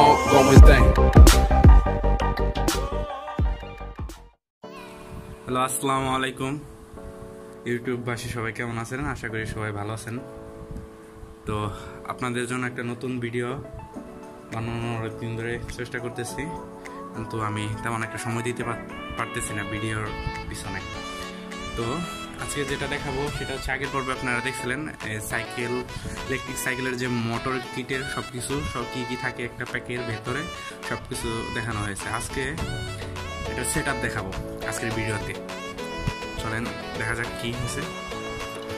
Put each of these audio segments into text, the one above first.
ongoing thing. Hello, আসসালামু আলাইকুম ইউটিউববাসী, সবাই কেমন আছেন? আশা করি সবাই ভালো আছেন। তো আপনাদের জন্য একটা নতুন ভিডিও বানানোর দিন ধরে চেষ্টা করতেছি, কিন্তু আমি তেমন একটা সময় দিতে পারতেছি না ভিডিওর পিছনে। তো আজকে যেটা দেখাবো সেটা হচ্ছে, আগের পর্বে আপনারা দেখছিলেন সাইকেল, ইলেকট্রিক সাইকেলের যে মোটর কিটের সব কী কী থাকে একটা প্যাকের ভেতরে সব কিছু দেখানো হয়েছে। আজকে এটা সেট আপ দেখাবো আজকের ভিডিওতে। চলেন দেখা যাক কী হয়েছে।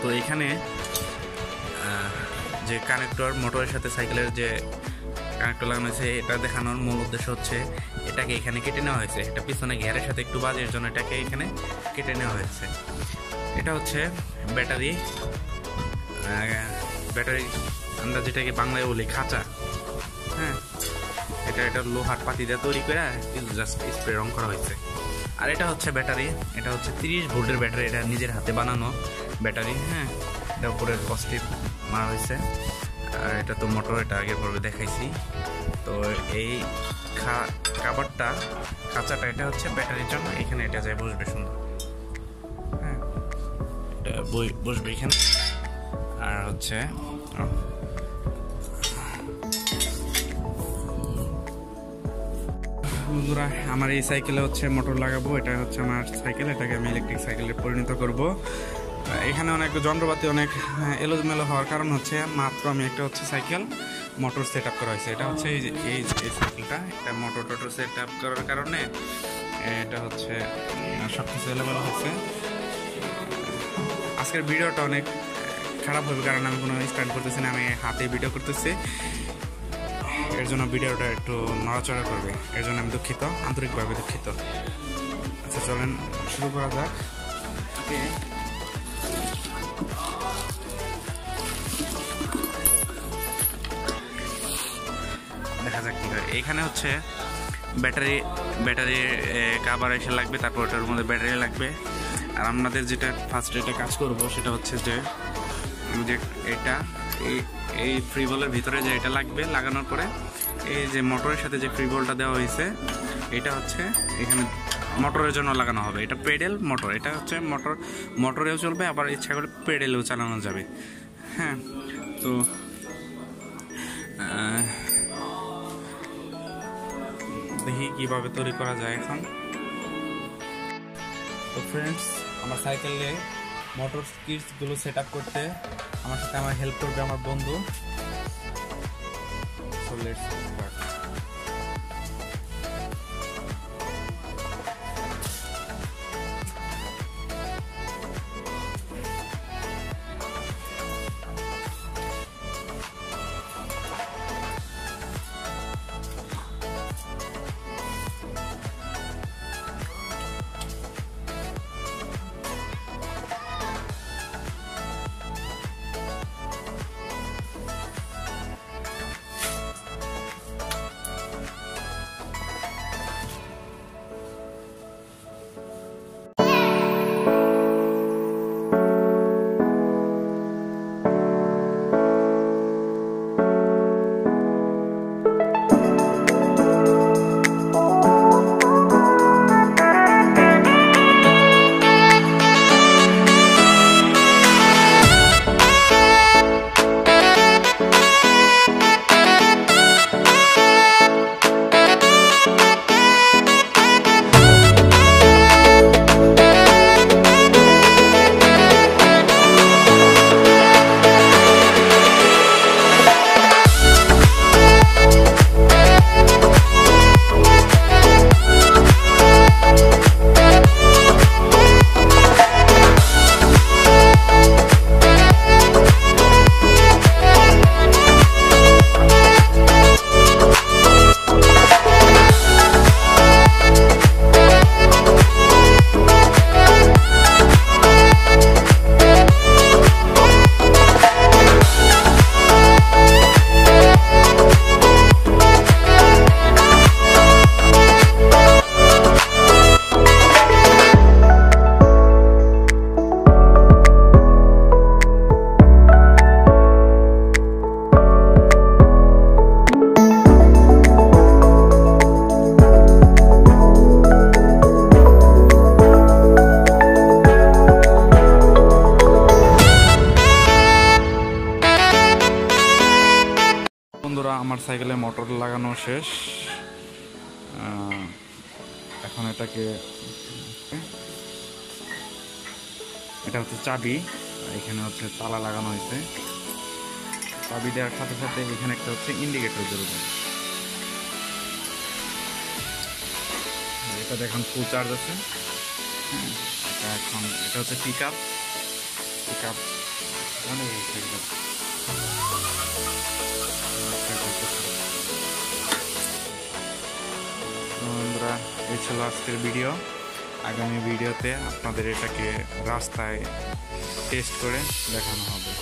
তো এখানে যে কানেক্টর, মোটরের সাথে সাইকেলের যে কানেক্টর লাগানো হয়েছে, এটা দেখানোর মূল উদ্দেশ্য হচ্ছে এটাকে এখানে কেটে নেওয়া হয়েছে। এটা পিছনে ঘেরের সাথে একটু বাজের জন্য এটাকে এখানে কেটে নেওয়া হয়েছে। এটা হচ্ছে ব্যাটারি, আমরা যেটাকে বাংলায় বলি খাঁচা। হ্যাঁ, এটা লোহার পাতি দিয়ে তৈরি করে জাস্ট স্প্রে রং করা হয়েছে। আর এটা হচ্ছে ব্যাটারি, এটা হচ্ছে 30 ভোল্টের ব্যাটারি, এটা নিজের হাতে বানানো ব্যাটারি। হ্যাঁ, এটা উপরে অস্থির মারা হয়েছে। আর এটা তো মোটর, এটা আগের পর্বে দেখাইছি। তো এই কাভারটা, খাঁচাটা, এটা হচ্ছে ব্যাটারির জন্য। এখানে এটা যায় বসবে সুন্দর। হ্যাঁ, এটা বসবে এখানে। আর হচ্ছে বন্ধুরা, আমার এই সাইকেলে হচ্ছে মোটর লাগাবো। এটা হচ্ছে আমার সাইকেল, এটাকে আমি ইলেকট্রিক সাইকেলে পরিণত করব। এখানে অনেক যন্ত্রপাতি অনেক এলোমেলো হওয়ার কারণ হচ্ছে, মাত্র আমি একটা হচ্ছে সাইকেল মোটর সেট আপ করা হয়েছে। এটা হচ্ছে এই সাইকেলটা, এটা মোটর সেট আপ করার কারণে এটা হচ্ছে সব কিছু এলোমেলো হচ্ছে। আজকের ভিডিওটা অনেক খারাপ হবে, কারণ আমি কোনো স্ট্যান্ড করতেছি না, আমি হাতে ভিডিও করতেছি। এর জন্য ভিডিওটা একটু নড়াচড়া করবে, এর জন্য আমি দুঃখিত, আন্তরিকভাবে দুঃখিত। আচ্ছা, চলেন শুরু করা যাক। দেখা যাক কী হয়। এখানে হচ্ছে ব্যাটারি কাভার এসে লাগবে, তারপর ওটার মধ্যে ব্যাটারি লাগবে। আর আমাদের যেটা ফার্স্টে এটা কাজ করব সেটা হচ্ছে যে এটা এই ফ্রি বলের ভিতরে যে এটা লাগবে, লাগানোর পরে এই যে মোটরের সাথে যে ফ্রি বলটা দেওয়া হয়েছে, এটা হচ্ছে এখানে মোটরের জন্য লাগানো হবে। এটা পেডেল মোটর, এটা হচ্ছে মোটরেও চলবে, আবার ইচ্ছা করে পেডেলেও চালানো যাবে। হ্যাঁ, তো দেখি কিভাবে তৈরি করা যায় এখন। তো ফ্রেন্ডস, আমার সাইকেলে মোটর কিটসগুলো সেট আপ করতে আমার সাথে আমার হেল্প করবে আমার বন্ধু। So let's start. বন্ধুরা, আমার সাইকেলে মোটর লাগানো শেষ। এখন এটা হচ্ছে চাবি, এখানে হচ্ছে তালা লাগানো হয়েছে। চাবি দেওয়ার সাথে সাথে এখানে একটা হচ্ছে ইন্ডিকেটর জ্বলবে। এটা দেখুন ফুল চার্জ আছে। হ্যাঁ, এটা হচ্ছে পিক আপ। বন্ধুরা, এই ছিল আজকের ভিডিও। আগামী ভিডিওতে আপনাদের এটাকে রাস্তায় টেস্ট করে দেখানো হবে।